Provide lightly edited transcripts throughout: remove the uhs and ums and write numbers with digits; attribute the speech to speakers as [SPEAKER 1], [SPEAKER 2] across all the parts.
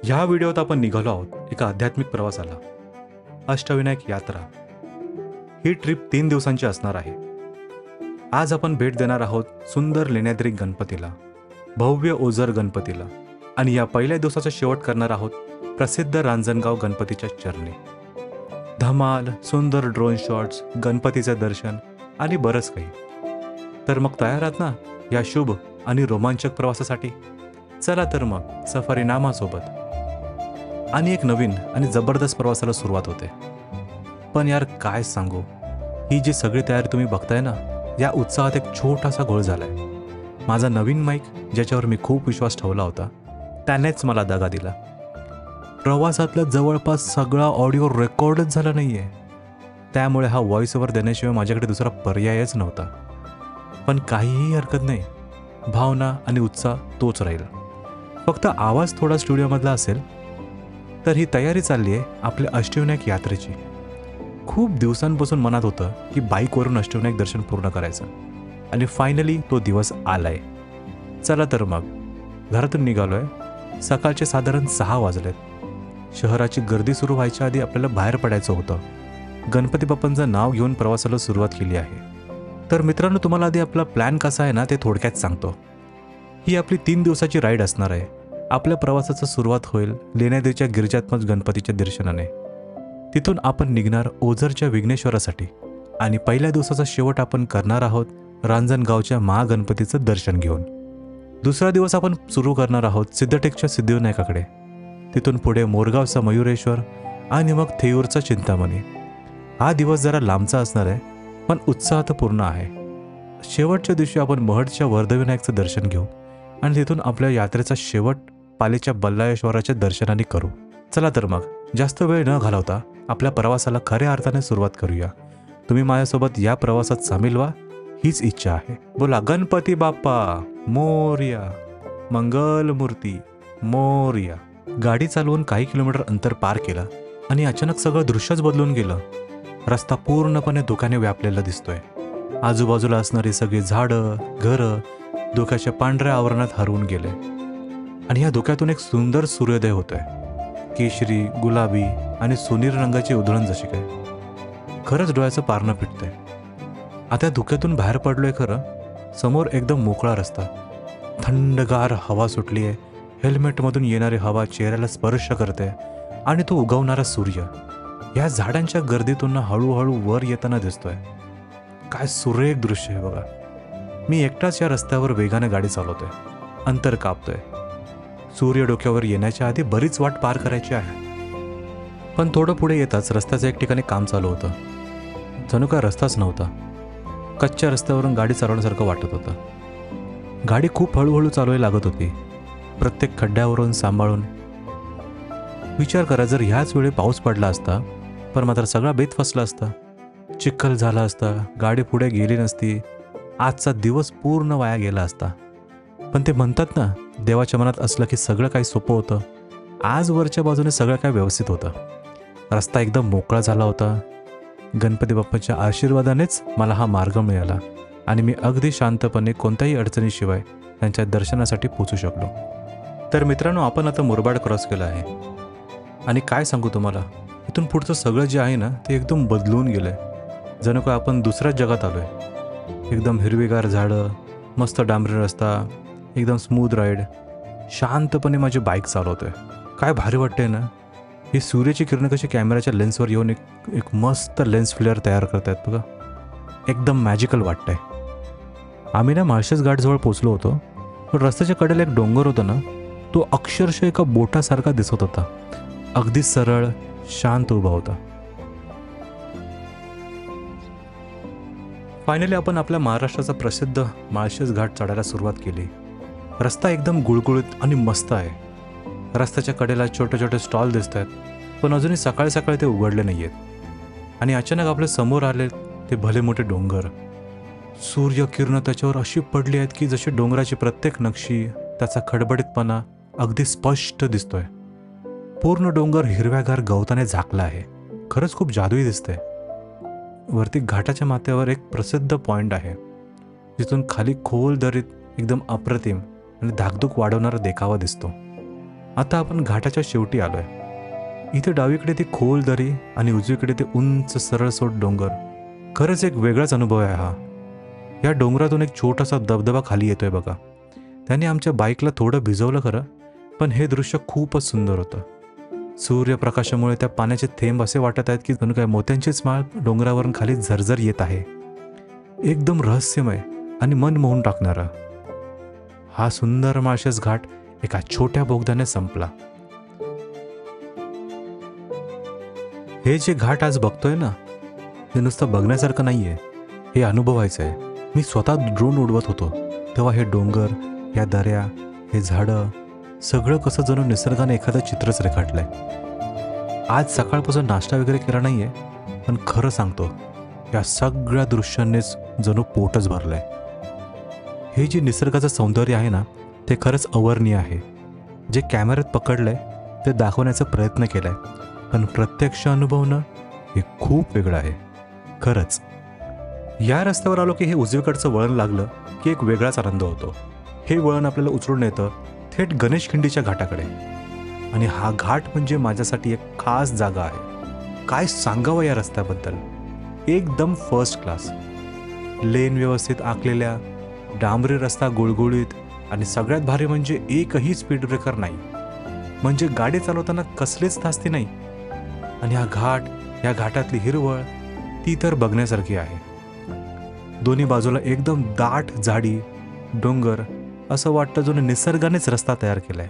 [SPEAKER 1] ह्या व्हिडिओत आपण निघालो आहोत एका आध्यात्मिक प्रवासाला, अष्टविनायक यात्रा। ही ट्रिप 3 दिवसांची असणार आहे। आज आपण भेट देणार आहोत सुंदर लेण्याद्री गणपतीला, भव्य ओझर गणपतीला आणि या पहिल्या दिवसाचा शेवट करणार आहोत प्रसिद्ध रांजणगाव गणपतीच्या चरणी। धमाल, सुंदर ड्रोन शॉट्स, गणपतीचे दर्शन आणि बरंच काही। तर मग तयार आहात ना या शुभ आणि रोमांचक प्रवासासाठी? चला तर मग सफारी नामासोबत आणि एक नवीन आणि जबरदस्त प्रवासाला सुरुवात होते। पण यार काय सांगू, ही जी सगळी तयारी तुम्ही बघताय ना, या उत्साहात एक छोटासा घोळ झालाय। माझा नवीन माईक, ज्याच्यावर मी खूप विश्वास ठेवला होता, त्यानेच मला दगा दिला। प्रवासातला जवळपास सगळा ऑडिओ रेकॉर्डच झाला नाहीये, त्यामुळे हा व्हॉइस ओव्हर देण्याशिवाय माझ्याकडे दुसरा पर्यायच नव्हता। पण काहीही हरकत नाही, भावना आणि उत्साह तोच राहील। फक्त आवाज थोडा स्टुडिओमधला असेल। तर ही तयारी चालली आहे आपल्या अष्टविनायक यात्रेची। खूप दिवसांपासून मनात होतं की बाईकवरून अष्टविनायक दर्शन पूर्ण करायचं, आणि फायनली तो दिवस आलाय। चला तर मग घरातून निघालोय। सकाळचे साधारण 6 वाजलेत। शहराची गर्दी सुरू व्हायच्या आधी आपल्याला बाहेर पडायचं होतं। गणपती बाप्पांचं नाव घेऊन प्रवासाला सुरुवात केली आहे। तर मित्रांनो, तुम्हाला आधी आपला प्लॅन कसा आहे ना ते थोडक्यात सांगतो। ही आपली 3 दिवसाची राईड असणार आहे। आपल्या प्रवासाची सुरुवात होईल लेण्याद्रीच्या गिरिजात्मक गणपतीच्या दर्शनाने। तिथून आपण निघणार ओझरच्या विघ्नेश्वरासाठी, आणि पहिल्या दिवसाचा शेवट आपण करणार आहोत रांजणगावच्या महागणपतीचं दर्शन घेऊन। दुसरा दिवस आपण सुरू करणार आहोत सिद्धटेकच्या सिद्धिविनायकाकडे। तिथून पुढे मोरगावचा मयुरेश्वर आणि मग थेऊरचा चिंतामणी। हा दिवस जरा लांबचा असणार आहे, पण उत्साह तर पूर्ण आहे। शेवटच्या दिवशी आपण महडच्या वर्धविनायकचं दर्शन घेऊ आणि तिथून आपल्या यात्रेचा शेवट पालीच्या बल्लाळेश्वराच्या दर्शनाने करू। चला तर मग जास्त वेळ न घालवता आपल्या प्रवासाला खऱ्या अर्थाने सुरुवात करूया। तुम्ही माझ्यासोबत या प्रवासात सामील व्हा, हीच इच्छा आहे। बोला गणपती बाप्पा मोरया, मंगलमूर्ती मोरया। गाडी चालवून काही किलोमीटर अंतर पार केलं आणि अचानक सगळं दृश्यच बदलून गेलं। रस्ता पूर्णपणे धुक्याने व्यापलेला दिसतोय। आजूबाजूला असणारी सगळी झाडं, घरं धुक्याच्या पांढऱ्या आवरणात हरवून गेले, आणि या धुक्यातून एक सुंदर सूर्योदय होतोय। केशरी, गुलाबी आणि सोनेरी रंगाची उधळण जशी काय, खरंच डोळ्याचं पारणं फिटतंय। आता धुक्यातून बाहेर पडलोय खरं, समोर एकदम मोकळा रस्ता, थंडगार हवा सुटली आहे। हेल्मेटमधून येणारी हवा चेहऱ्याला स्पर्श करते, आणि तो उगवणारा सूर्य या झाडांच्या गर्दीतून हळूहळू वर येताना दिसतोय। काय सुरेख दृश्य आहे बघा। मी एकटाच या रस्त्यावर वेगाने गाडी चालवतोय, अंतर कापतोय। सूर्य डोक्यावर येण्याच्या आधी बरीच वाट पार करायची आहे। पण थोडं पुढे येताच रस्त्याचं एक ठिकाणी काम चालू होतं। जणू काय रस्ताच नव्हता, कच्च्या रस्त्यावरून गाडी चालवण्यासारखं वाटत होतं। गाडी खूप हळूहळू चालवायला लागत होती, प्रत्येक खड्ड्यावरून सांभाळून। विचार करा, जर ह्याच वेळी पाऊस पडला असता पण मात्र सगळा बेत फसला असता, चिखल झाला असता, गाडी पुढे गेली नसती, आजचा दिवस पूर्ण वाया गेला असता। पण ते म्हणतात ना, देवाच्या मनात असलं की सगळं काही सोपं होतं। आज वरच्या बाजूने सगळं काही व्यवस्थित होतं। रस्ता एकदम मोकळा झाला होता। गणपती बाप्पाच्या आशीर्वादानेच मला हा मार्ग मिळाला, आणि मी अगदी शांतपणे कोणत्याही अडचणीशिवाय त्यांच्या दर्शनासाठी पोचू शकलो। तर मित्रांनो, आपण आता मुरबाड क्रॉस केला आहे, आणि काय सांगू तुम्हाला, इथून पुढचं सगळं जे आहे ना ते एकदम बदलून गेलं आहे। जणू काय आपण दुसऱ्याच जगात आलो आहे। एकदम हिरवीगार झाडं, मस्त डांबरी रस्ता, एकदम स्मूथ राईड। शांतपणे माझी बाईक चालवतोय, काय भारी वाटतंय ना। ही सूर्याची किरणं कशी कॅमेऱ्याच्या लेन्सवर येऊन एक मस्त लेन्स फ्लेअर तयार करत आहेत बघा, एकदम मॅजिकल वाटतंय। आम्ही ना माळशेज घाटजवळ पोचलो होतो, पण रस्त्याच्या कडेला एक डोंगर होता ना, तो अक्षरशः एका बोटासारखा दिसत होता। अगदी सरळ शांत उभा होता। फायनली आपण आपल्या महाराष्ट्राचा प्रसिद्ध माळशेज घाट चढायला सुरुवात केली। रस्ता एकदम गुळगुळीत आणि मस्त आहे। रस्त्याच्या कडेला छोटे छोटे स्टॉल दिसत आहेत, पण अजूनही सकाळी सकाळी ते उघडले नाही आहेत। आणि अचानक आपल्या समोर आले ते भले मोठे डोंगर। सूर्यकिरणं त्याच्यावर अशी पडली आहेत की जशी डोंगराची प्रत्येक नक्षी, त्याचा खडबडीतपणा अगदी स्पष्ट दिसतोय। पूर्ण डोंगर हिरव्यागार गवताने झाकला आहे। खरंच खूप जादुई दिसतंय। वरती घाटाच्या माथ्यावर एक प्रसिद्ध पॉइंट आहे, जिथून खाली खोल दरीत एकदम अप्रतिम आणि धाकधूक वाढवणारा देखावा दिसतो। आता आपण घाटाच्या शेवटी आलोय. इथे डावीकडे ती खोल दरी आणि उजवीकडे ते उंच सरळसोट डोंगर. खरंच एक वेगळाच अनुभव आहे हा. या डोंगरातून एक छोटासा धबधबा खाली येतोय बघा. त्याने आमच्या बाईकला थोडं भिजवलं खरं, पण हे दृश्य खूपच सुंदर होतं. सूर्यप्रकाशामुळे त्या पाण्याचे थेंब असे वाटत आहेत की जणू काय मोत्यांचीच माळ डोंगरावरून खाली झरझर येत आहे. एकदम रहस्यमय आणि मन मोहून टाकणारा. हा सुंदर माळशेज घाट एका छोट्या बोगद्याने संपला. हे जे घाट आज बघतोय ना, हे नुसतं बघण्यासारखं नाहीये, हे अनुभवायचं आहे. मी स्वतः ड्रोन उडवत होतो तेव्हा हे डोंगर, या दऱ्या, हे झाडं सगळं कसं जणू निसर्गाने एखादं चित्रच रेखाटलंय. आज सकाळपासून नाश्ता वगैरे केला नाहीये, पण खरं सांगतो या सगळ्या दृश्यांनीच जणू पोटच भरलंय. हे जे निसर्गाचं सौंदर्य आहे ना, ते खरंच अवर्णनीय आहे. जे कॅमेऱ्यात पकडलंय ते दाखवण्याचा प्रयत्न केलाय, पण प्रत्यक्ष अनुभवणं हे खूप वेगळं आहे खरंच. या रस्त्यावर आलो की हे उजवीकडचं वळण लागलं की एक वेगळाच आनंद होतो. हे वळण आपल्याला उचलून येतं थेट गणेशखिंडीच्या घाटाकडे. आणि हा घाट म्हणजे माझ्यासाठी एक खास जागा आहे. काय सांगावं या रस्त्याबद्दल. एकदम फर्स्ट क्लास. लेन व्यवस्थित आखलेल्या, डांबरी रस्ता गुळगुळीत, आणि सगळ्यात भारी म्हणजे एकही स्पीड ब्रेकर नाही. म्हणजे गाडी चालवताना कसलीच धास्ती नाही. आणि हा घाट, या घाटातली हिरवळ ती तर बघण्यासारखी आहे. दोन्ही बाजूला एकदम दाट झाडी, डोंगर, असं वाटतं जणू निसर्गानेच रस्ता तयार केलाय.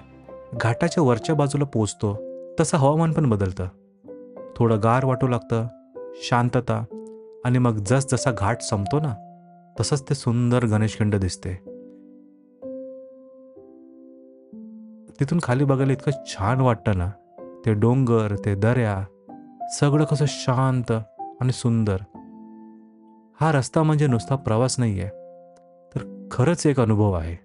[SPEAKER 1] घाटाच्या वरच्या बाजूला पोचतो तसं हवामान पण बदलतं. थोडं गार वाटू लागतं, शांतता, आणि मग जसजसा घाट संपतो ना, तसंच ते सुंदर गणेशखिंड दिसते. तिथून खाली बघायला इतकं छान वाटतं ना. ते डोंगर, ते दऱ्या, सगळं कसं शांत आणि सुंदर. हा रस्ता म्हणजे नुसता प्रवास नाही आहे, तर खरंच एक अनुभव आहे.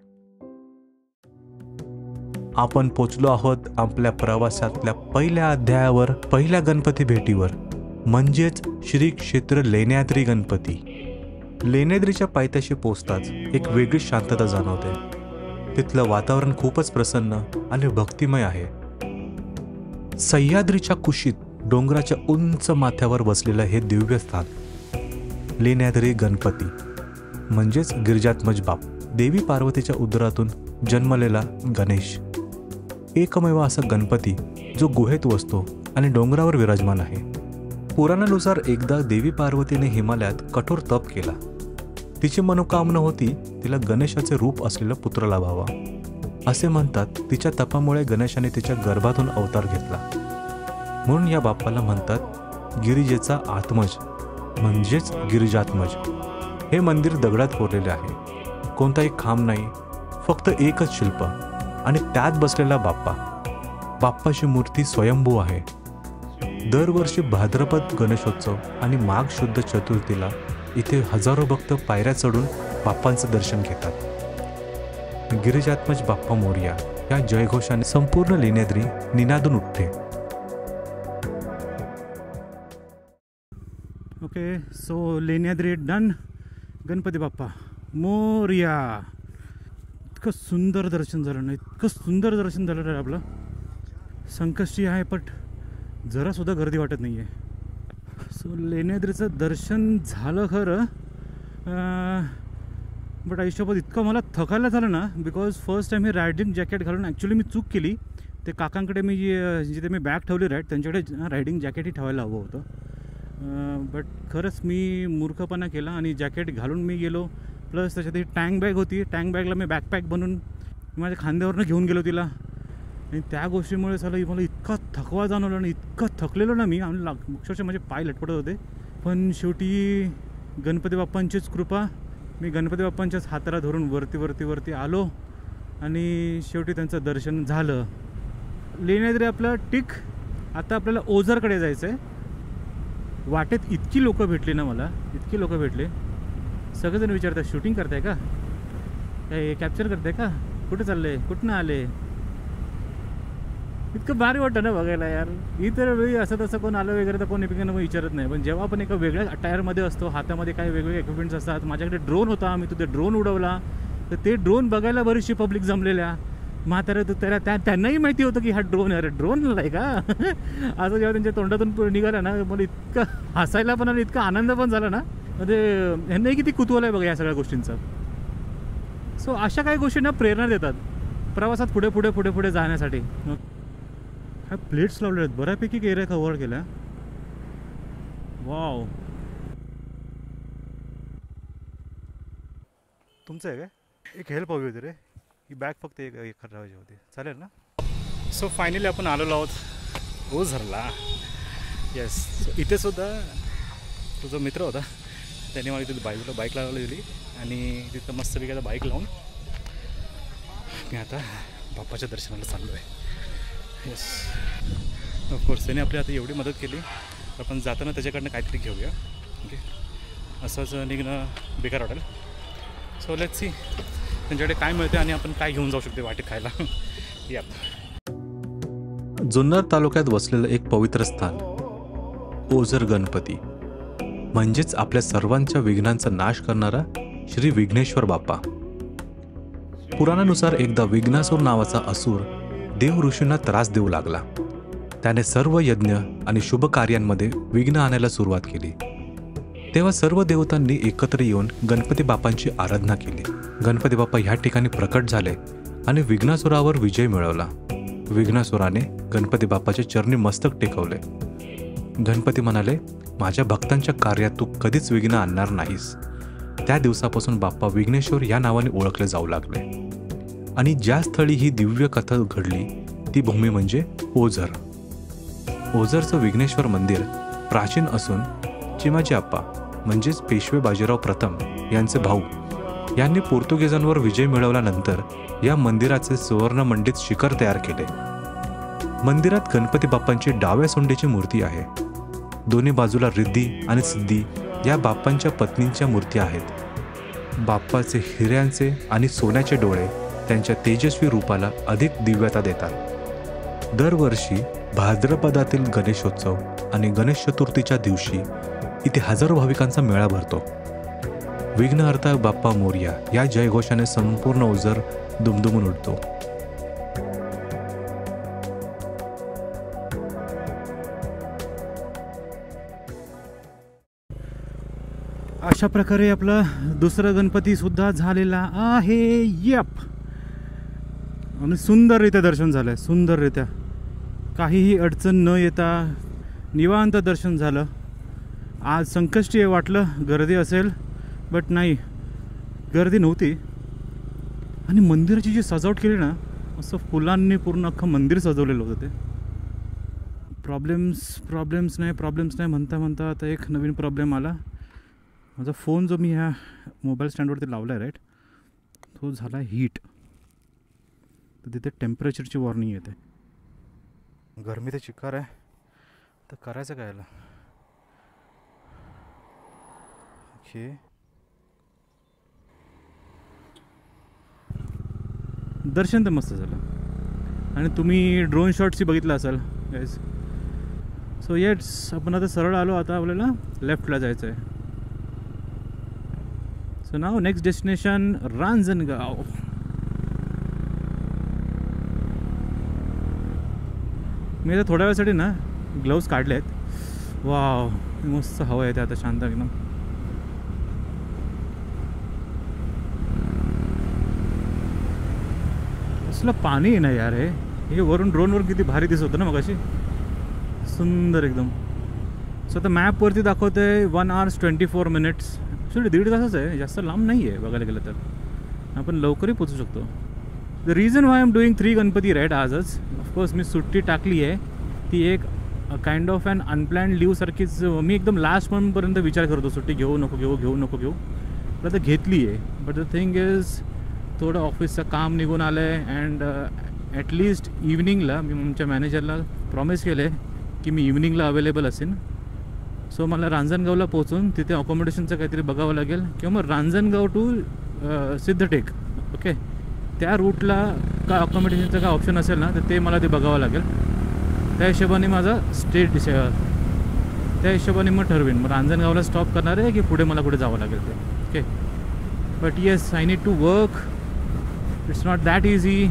[SPEAKER 1] आपण पोचलो आहोत आपल्या प्रवासातल्या पहिल्या अध्यायावर, पहिल्या गणपती भेटीवर, म्हणजेच श्री क्षेत्र लेण्याद्री गणपती. लेण्याद्रीच्या पायथ्याशी पोचताच एक वेगळी शांतता जाणवते. तिथलं वातावरण खूपच प्रसन्न आणि भक्तिमय आहे. सह्याद्रीच्या कुशीत डोंगराच्या उंच माथ्यावर बसलेलं हे दिव्य स्थान लेण्याद्री गणपती, म्हणजेच गिरिजात्मज बाप, देवी पार्वतीच्या उदरातून जन्मलेला गणेश. एकमेव असा गणपती जो गुहेत वसतो आणि डोंगरावर विराजमान आहे. पुराणानुसार एकदा देवी पार्वतीने हिमालयात कठोर तप केला. तिची मनोकामना होती तिला गणेशाचे रूप असलेला पुत्र लाभावा. असे म्हणतात तिच्या तपामुळे गणेशाने तिच्या गर्भातून अवतार घेतला. म्हणून या बाप्पाला म्हणतात गिरिजेचा आत्मज, म्हणजेच गिरिजात्मज. हे मंदिर दगडात कोरलेले आहे. कोणताही खांब नाही, फक्त एकच शिल्प आणि त्यात बसलेला बाप्पा. बाप्पाची मूर्ती स्वयंभू आहे. दरवर्षी भाद्रपद गणेशोत्सव आणि माघ शुद्ध चतुर्थीला इथे हजारो भक्त पायऱ्या चढून बाप्पांचं दर्शन घेतात. गिरिजात्मज बाप्पा मोरया या जयघोषाने संपूर्ण लेण्याद्री निनादून उठते.
[SPEAKER 2] Okay, so Lenyadri done. Ganpati Bappa Morya. इतकं सुंदर दर्शन झालं ना, इतकं सुंदर दर्शन झालं रे आपलं. संकष्टी आहे पण जरासुद्धा गर्दी वाटत नाही आहे. सो लेण्याद्रीचं दर्शन झालं खरं, बट आयुष्यात इतकं मला थकायला झालं ना, बिकॉज फर्स्ट टाईम हे रायडिंग जॅकेट घालून ॲक्च्युली मी चूक केली. ते काकांकडे मी जिथे मी बॅग ठेवली राईट, त्यांच्याकडे रायडिंग जॅकेटही ठेवायला हवं होतं. बट खरंच मी मूर्खपणा केला आणि जॅकेट घालून मी गेलो. प्लस त्याच्यात ही टँक बॅग होती. टँक बॅगला मी बॅकपॅक बनवून माझ्या खांद्यावरनं घेऊन गेलो तिला. आणि त्या गोष्टीमुळे झालं मला इतका थकवा जाणवला आणि इतकं थकलेलो ना मी, आणि अक्षरशः माझे पाय लटपटत होते. पण शेवटी गणपती बाप्पांचीच कृपा, मी गणपती बाप्पांच्याच हाताला धरून वरती आलो आणि शेवटी त्यांचं दर्शन झालं. लेण्याद्री आपलं टिक. आता आपल्याला ओझरकडे जायचं आहे. वाटेत इतकी लोकं भेटली ना मला, इतकी लोकं भेटले. सगळेजण विचारतात शूटिंग करताय का, काय कॅप्चर करताय का, कुठे चालले, कुठनं आले. इतकं भारी वाटतं ना बघायला यार. इतर वेळी असं तसं कोण आलं वगैरे तर कोण एकमेकांना विचारत नाही, पण जेव्हा आपण एका वेगळ्या टायरमध्ये असतो, हातामध्ये काही वेगवेगळे इक्विपमेंट्स असतात. माझ्याकडे ड्रोन होता, मी तो ड्रोन उडवला, तर ते ड्रोन बघायला बरीचशी पब्लिक जमलेल्या. म्हातारे तर त्यांनाही माहिती होतं की हा ड्रोन आहे. अरे ड्रोन आहे का असं जेव्हा त्यांच्या तोंडातून निघालं ना, मला इतकं हसायला पण आणि इतका आनंद पण झाला ना. म्हणजे ह्यांनाही किती कुतूहल आहे बघा या सगळ्या गोष्टींचं. सो अशा काही गोष्टींना प्रेरणा देतात प्रवासात पुढे पुढे पुढे पुढे जाण्यासाठी. ह्या प्लेट्स लावल्या आहेत, बऱ्यापैकी एरिया कव्हर केल्या. वाव, तुमचं आहे काय? एक हेल्प हवी होती रे, ही बॅग फक्त एक ठेवायची होती, चालेल ना? सो फायनली आपण आलेलो आहोत ओझरला. येस, इथे सुद्धा तो जो मित्र होता त्याने मला तिथे बाईक लावायला दिली आणि तिथं मस्तपैकी आता बाईक लावून मी आता बाप्पाच्या दर्शनाला चाललो आहे. येस, ऑफकोर्स त्याने आपली आता एवढी मदत केली, आपण जाताना त्याच्याकडनं काहीतरी घेऊया. ओके, असंच निघणं बेकार वाटेल. सो लेट्स सी त्यांच्याकडे काय मिळते आणि आपण काय घेऊन जाऊ शकतो वाटेत खायला. या
[SPEAKER 1] जुन्नर तालुक्यात वसलेलं एक पवित्र स्थान ओझर गणपती, म्हणजेच आपल्या सर्वांच्या विघ्नांचा नाश करणारा श्री विघ्नेश्वर बाप्पा. पुराणानुसार एकदा विघ्नासूर नावाचा असुर देव ऋषींना त्रास देऊ लागला. त्याने सर्व यज्ञ आणि शुभ कार्यांमध्ये विघ्न आणायला सुरुवात केली. तेव्हा सर्व देवतांनी एकत्र येऊन गणपती बाप्पांची आराधना केली. गणपती बाप्पा ह्या ठिकाणी प्रकट झाले आणि विघ्नासुरावर विजय मिळवला. विघ्नासुराने गणपती बाप्पाचे चरणी मस्तक टेकवले. गणपती म्हणाले, माझ्या भक्तांच्या कार्यात तू कधीच विघ्न आणणार नाहीस. त्या दिवसापासून बाप्पा विघ्नेश्वर या नावाने ओळखले जाऊ लागले. आणि ज्या स्थळी ही दिव्य कथा घडली ती भूमी म्हणजे ओझर. ओझरचं विघ्नेश्वर मंदिर प्राचीन असून चिमाजी आप्पा म्हणजेच पेशवे बाजीराव प्रथम यांचे भाऊ यांनी पोर्तुगीजांवर विजय मिळवल्यानंतर या मंदिराचे सुवर्णमंडित शिखर तयार केले. मंदिरात गणपती बाप्पांची डाव्या सोंडीची मूर्ती आहे. दोन्ही बाजूला रिद्धी आणि सिद्धी या बाप्पांच्या पत्नींच्या मूर्ती आहेत. बाप्पाचे हिऱ्यांचे आणि सोन्याचे डोळे त्यांच्या तेजस्वी रूपाला अधिक दिव्यता देतात. दरवर्षी भाद्रपदातील गणेशोत्सव आणि गणेश चतुर्थीच्या दिवशी इथे हजारो भाविकांचा मेळा भरतो. विघ्नहर्ता बाप्पा मोरया या जयघोषाने संपूर्ण ओझर दुमदुमून उठतो.
[SPEAKER 2] अशा प्रकारे आपला दुसरा गणपती सुद्धा झालेला आहे. यप, आणि सुंदररित्या दर्शन झालं आहे, सुंदररित्या, काहीही अडचण न येता निवांत दर्शन झालं. आज संकष्टी आहे, वाटलं गर्दी असेल, बट नाही, गर्दी नव्हती. आणि मंदिराची जी सजावट केली ना, असं फुलांनी पूर्ण अख्खं मंदिर सजवलेलं होतं. ते प्रॉब्लेम्स नाही म्हणता म्हणता आता एक नवीन प्रॉब्लेम आला. माझा फोन जो मी ह्या मोबाईल स्टँडवरती लावला आहे राईट, तो झाला हीट. तर तिथे टेम्परेचरची वॉर्निंग येते. गरमी तर चिकार आहे, तर करायचं काय याला? ओके, दर्शन तर मस्त झालं आणि तुम्ही ड्रोन शॉट्सही बघितलं असाल गाईज. सो येट्स, आपण आता सरळ आलो, आता आपल्याला लेफ्टला जायचं आहे. सो नाव नेक्स्ट डेस्टिनेशन रांजणगाव. मी आता थोड्या वेळासाठी ना ग्लव्स काढले आहेत. वाव, मस्त हवा येते आता, शांत एकदम. असलं पाणी आहे ना यार, हे वरून ड्रोनवर किती भारी दिसत होतं ना मगाशी, सुंदर एकदम. सो आता मॅपवरती दाखवतं आहे 1 hours 24 minutes. ॲक्च्युली 1.5 तासच आहे, जास्त लांब नाही आहे बघायला गेलं तर. आपण लवकरही पोचू शकतो. The reason why I'm doing 3 Ganpati right आजच, ऑफकोर्स मी सुट्टी टाकली आहे, ती एक काइंड ऑफ ॲन अनप्लॅन्ड लीवसारखीच. मी एकदम लास्ट मंथपर्यंत विचार करतो सुट्टी घेऊ नको घेऊ, पण आता घेतली आहे. बट द थिंग इज, थोडं ऑफिसचं काम निघून आलं आहे अँड ॲटलिस्ट इव्हनिंगला मी आमच्या मॅनेजरला प्रॉमिस केलं आहे की मी इव्हनिंगला अवेलेबल असेन. सो मला रांजणगावला पोहोचून तिथे अकोमोडेशनचं काहीतरी बघावं लागेल, किंवा मग रांजणगाव टू सिद्धटेक, ओके, त्या रूटला काय अकोमोडेशनचं काय ऑप्शन असेल ना, तर ते मला ते बघावं लागेल. त्या हिशोबाने माझा त्या हिशोबाने मग ठरवेन मग रांजणगावला स्टॉप करणार आहे की पुढे मला कुठे जावं लागेल ते. Okay, but yes, I need to work. It's not that easy.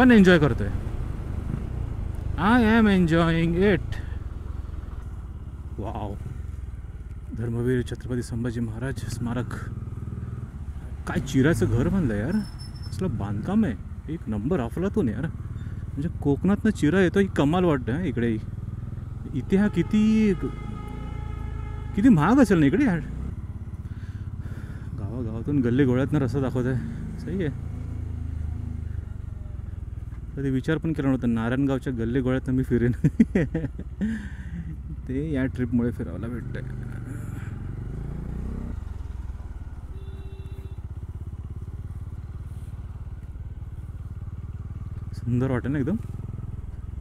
[SPEAKER 2] पण एन्जॉय करतोय. I am enjoying it. Wow. Dharmaveer Chhatrapati Sambhaji Maharaj स्मारक. काय चिराचं घर बांधलं यार. कसलं बांधकाम आहे. एक नंबर अफलातून यार. म्हणजे कोकणातनं चिरा येतो ही कमाल वाटतं हा इकडे. इथे हा किती किती महाग असेल ना इकडे. गावागावातून गल्ली गोळ्यातनं रस्ता दाखवत आहे. सही आहे. कधी विचार पण केला नव्हता नारायणगावच्या गल्ली गोळ्यातनं मी फिरेन. ते या ट्रिपमुळे फिरायला भेटतंय. सुंदर वाटतं ना एकदम.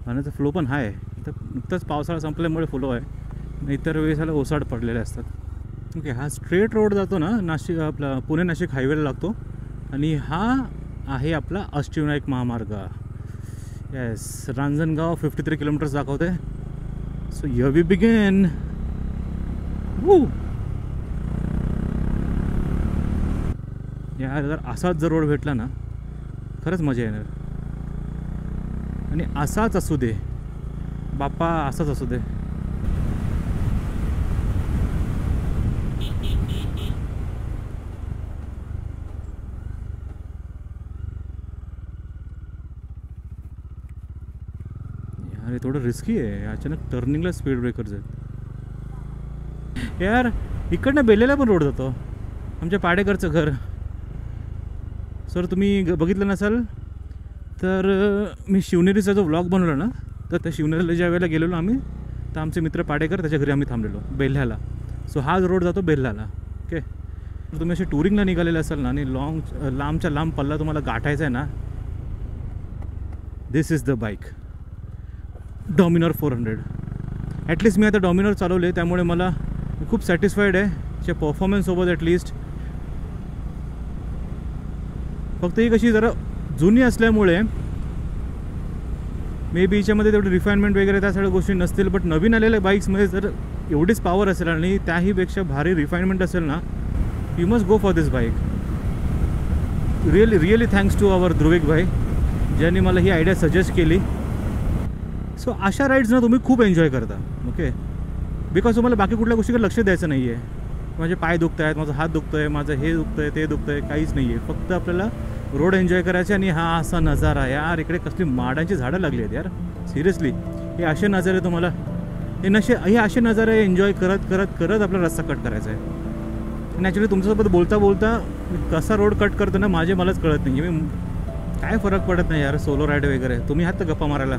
[SPEAKER 2] पाण्याचा फ्लो पण हाय आहे. तर नुकताच पावसाळा संपल्यामुळे फ्लो आहे. इतर वेळेसाला ओसाड पडलेले असतात. ओके. हा स्ट्रेट रोड जातो ना नाशिक आपला पुणे नाशिक हायवेला लागतो. आणि हा आहे आपला अष्टविनायक महामार्ग. येस. रांजणगाव 53 किलोमीटर्स दाखवते. So here we begin. यार जर असाच जर रोड भेटला ना खरंच मजा येणार. आणि असाच असू दे बाप्पा. असाच असू दे. यार हे थोडं रिस्की आहे. अचानक टर्निंगला स्पीड ब्रेकर्स आहेत. यार इकडनं बेलेला पण रोड जातो. आमच्या पाडेकरचं घर. सर तुम्ही बघितलं नसाल तर मी शिवनेरीचा जो व्लॉग बनवला ना तर त्या शिवनेरीला ज्या वेळेला गेलेलो आम्ही तर आमचे मित्र पाडेकर त्याच्या घरी आम्ही थांबलेलो बेल्ह्याला. सो हा रोड जातो बेल्ह्याला. ओके. तुम्ही असे टुरिंगला निघालेले असाल ना आणि लांबच्या लांब पल्ला तुम्हाला गाठायचा आहे ना this is the bike. Dominar 400. At least मी आता डॉमिनर चालवले त्यामुळे मला खूप सॅटिस्फाईड आहे त्याच्या परफॉर्मन्ससोबत. ॲटलिस्ट फक्त ही कशी जरा जुनी असल्यामुळे मे बी हिच्यामध्ये तेवढी रिफाईनमेंट वगैरे त्या सगळ्या गोष्टी नसतील. बट नवीन आलेल्या बाईक्समध्ये जर एवढीच पॉवर असेल आणि त्याहीपेक्षा भारी रिफाईनमेंट असेल ना you must go for this bike. Really thanks to our Dhruvik भाई ज्यांनी मला ही आयडिया सजेस्ट केली. सो अशा राईड्स ना तुम्ही खूप एन्जॉय करता. ओके. बिकॉज तुम्हाला बाकी कुठल्या गोष्टीकडे लक्ष द्यायचं नाही आहे. माझे पाय दुखत आहेत, माझा हात दुखतो आहे, माझं हे दुखतं आहे, ते दुखतं आहे, काहीच नाही आहे. फक्त आपल्याला रोड एन्जॉय करायचे. आणि हा असा नजारा यार. इकडे कसली माडांची झाडं लागली आहेत यार. सिरियसली हे असे नजारे तुम्हाला हे असे नजारे एन्जॉय करत करत करत आपला रस्ता कट करायचा आहे. आणि ॲक्च्युली तुमच्यासोबत बोलता बोलता कसा रोड कट करतो ना मलाच कळत नाही. मी काय फरक पडत नाही यार. सोलो राईड वगैरे तुम्ही आहात तर गप्पा मारायला.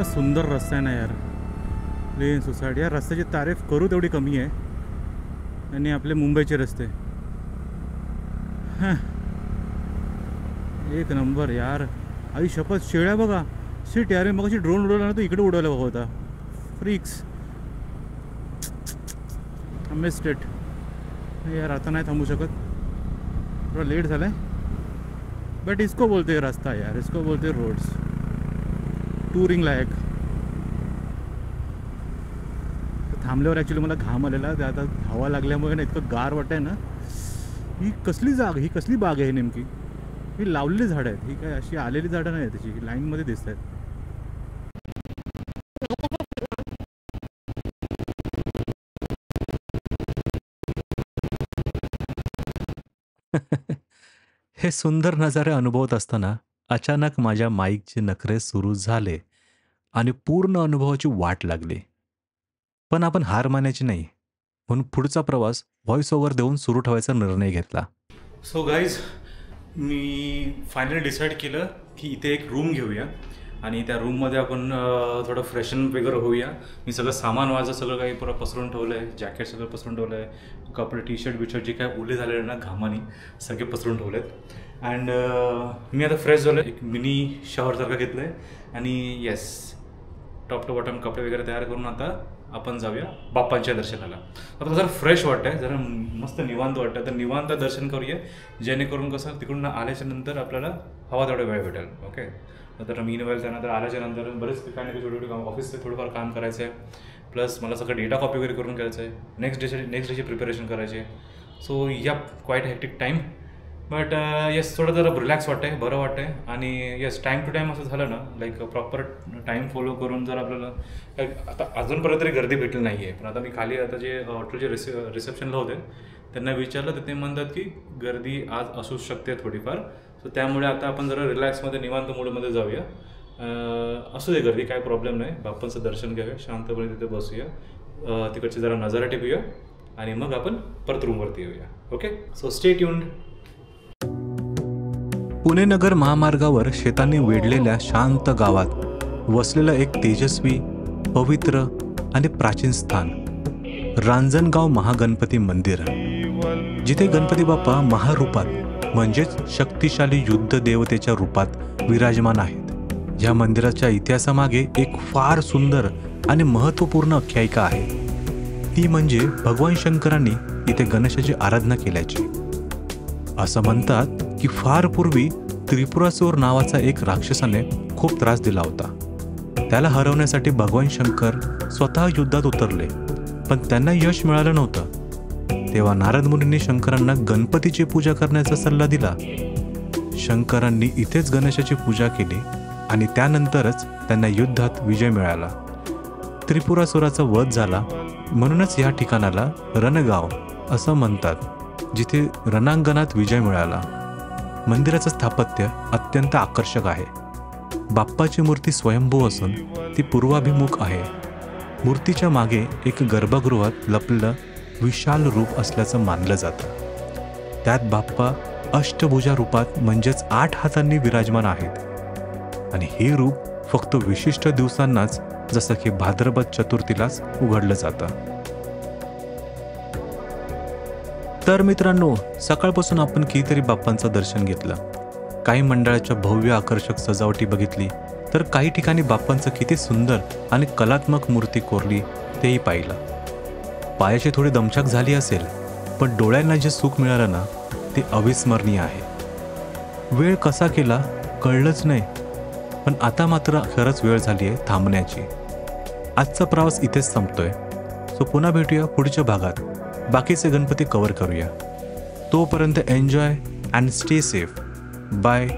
[SPEAKER 2] सुंदर रस्ता आहे ना यार. Plain society. या रस्त्याची तारीफ करू तेवढी कमी आहे. आणि आपले मुंबईचे रस्ते एक नंबर यार. आई शपथ. शेळ्या बघा. सीट यार. मग अशी ड्रोन उडवला ना तो इकडे उडवायला बघा होता. फ्रिक्स. मिस्ड इट यार. आता नाही थांबू शकत. थोडा लेट झाला आहे. बट इसको बोलते रास्ता यार. इसको बोलते रोड्स. टूरिंग लायक. थांबल्यावर ॲक्च्युली मला घाम आलेला. ते आता हवा लागल्यामुळे ना इतकं गार वाटतंय ना. ही कसली बाग आहे नेमकी. ही लावलेली झाडं आहेत. ही काय अशी आलेली झाडं नाही आहेत. त्याची लाईनमध्ये दिसत आहेत.
[SPEAKER 1] हे सुंदर नजारे अनुभवत असताना अचानक माझ्या माईकचे नखरे सुरू झाले आणि पूर्ण अनुभवाची वाट लागली. पण आपण हार मानायची नाही म्हणून पुढचा प्रवास व्हॉइस ओव्हर देऊन सुरू ठेवायचा निर्णय घेतला. सो गाईज मी फायनली डिसाईड केलं की इथे एक रूम घेऊया आणि त्या रूममध्ये आपण थोडं फ्रेशन वगैरे होऊया. मी सगळं सामान माझं सगळं काही पुरं पसरून ठेवलं आहे, जॅकेट सगळं पसरून ठेवलं आहे, कपडे टी शर्ट बिशर्ट जे काय ओले झालेले ना घामाने सगळे पसरून ठेवले आहेत. अँड मी आता फ्रेश झालो आहे, एक मिनी शॉवरसारखं घेतलं आहे आणि येस टॉप टू बॉटम कपडे वगैरे तयार करून आता आपण जाऊया बाप्पांच्या दर्शनाला. आता जरा फ्रेश वाटतं आहे, जरा मस्त निवांत वाटतं आहे, तर निवांत दर्शन करूया जेणेकरून कसं तिकडून आल्याच्या नंतर आपल्याला हवा तेवढा वेळ भेटेल. ओके, तर मीन वेळ त्यानंतर आल्याच्या नंतर बरेच काही ना छोटे छोटे काम ऑफिसचे थोडंफार काम करायचं आहे, प्लस मला सगळं डेटा कॉपी वगैरे करून घ्यायचं आहे, नेक्स्ट डेची प्रिपरेशन करायची आहे. सो या quite hectic time, but yes थोडं जरा रिलॅक्स वाटतं आहे, बरं वाटतं आहे. आणि येस टाईम टू टाईम असं झालं ना, लाईक प्रॉपर टाईम फॉलो करून जर आपल्याला आता अजूनपर्यंत तरी गर्दी भेटली नाही आहे, पण आता मी खाली आता जे हॉटेलचे रिसेप्शनला होते त्यांना विचारलं तर ते म्हणतात की गर्दी आज असू शकते थोडीफार. सो त्यामुळे आता आपण जरा रिलॅक्समध्ये निवांत मूडमध्ये जाऊया. असू दे गर्दी, काय प्रॉब्लेम नाही, बाप्पांचं दर्शन घेऊया, शांतपणे तिथे बसूया, तिकडची जरा नजारा टिपूया आणि मग आपण परत रूमवरती येऊया. Okay, so stay tuned. Pune Nagar महामार्गावर शेतांनी वेढलेल्या शांत गावात वसलेलं एक तेजस्वी, पवित्र आणि प्राचीन स्थान रांजणगाव महागणपती मंदिर, जिथे गणपती बाप्पा महारूपात म्हणजेच शक्तिशाली युद्ध देवतेच्या रूपात विराजमान आहेत. या मंदिराच्या इतिहासामागे एक फार सुंदर आणि महत्त्वपूर्ण आख्यायिका आहे. ती म्हणजे भगवान शंकरांनी इथे गणेशाची आराधना केल्याची. असं म्हणतात की फार पूर्वी त्रिपुरासूर नावाचा एक राक्षसाने खूप त्रास दिला होता. त्याला हरवण्यासाठी भगवान शंकर स्वतः युद्धात उतरले, पण त्यांना यश मिळालं नव्हतं. तेव्हा नारद मुनींनी शंकरांना गणपतीची पूजा करण्याचा सल्ला दिला. शंकरांनी इथेच गणेशाची पूजा केली आणि त्यानंतरच त्यांना युद्धात विजय मिळाला. त्रिपुरासुराचा वध झाला, म्हणूनच या ठिकाणाला रणगाव असं म्हणतात, जिथे रणांगणात विजय मिळाला. मंदिराचं स्थापत्य अत्यंत आकर्षक आहे. बाप्पाची मूर्ती स्वयंभू असून ती पूर्वाभिमुख आहे. मूर्तीच्या मागे एक गर्भगृहात लपलेलं विशाल रूप असल्याचं मानलं जातं. त्यात बाप्पा अष्टभुजा रूपात म्हणजेच 8 हातांनी विराजमान आहेत आणि हे रूप फक्त विशिष्ट दिवसांनाच, जसं की भाद्रपद चतुर्थीलाच उघडलं जातं. तर मित्रांनो, सकाळपासून आपण कितीतरी बाप्पांचं दर्शन घेतलं. काही मंडळाच्या भव्य आकर्षक सजावटी बघितली, तर काही ठिकाणी बाप्पांचं किती सुंदर आणि कलात्मक मूर्ती कोरली तेही पाहिलं. पायाची थोडी दमछाक झाली असेल, पण डोळ्यांना जे सुख मिळालं ना, ते अविस्मरणीय आहे. वेळ कसा केला कळलंच नाही, पण आता मात्र खरंच वेळ झाली आहे थांबण्याची. आजचा प्रवास इथेच संपतोय. सो पुन्हा भेटूया पुढच्या भागात, बाकीचे गणपती कव्हर करूया. तोपर्यंत enjoy and stay safe. Bye.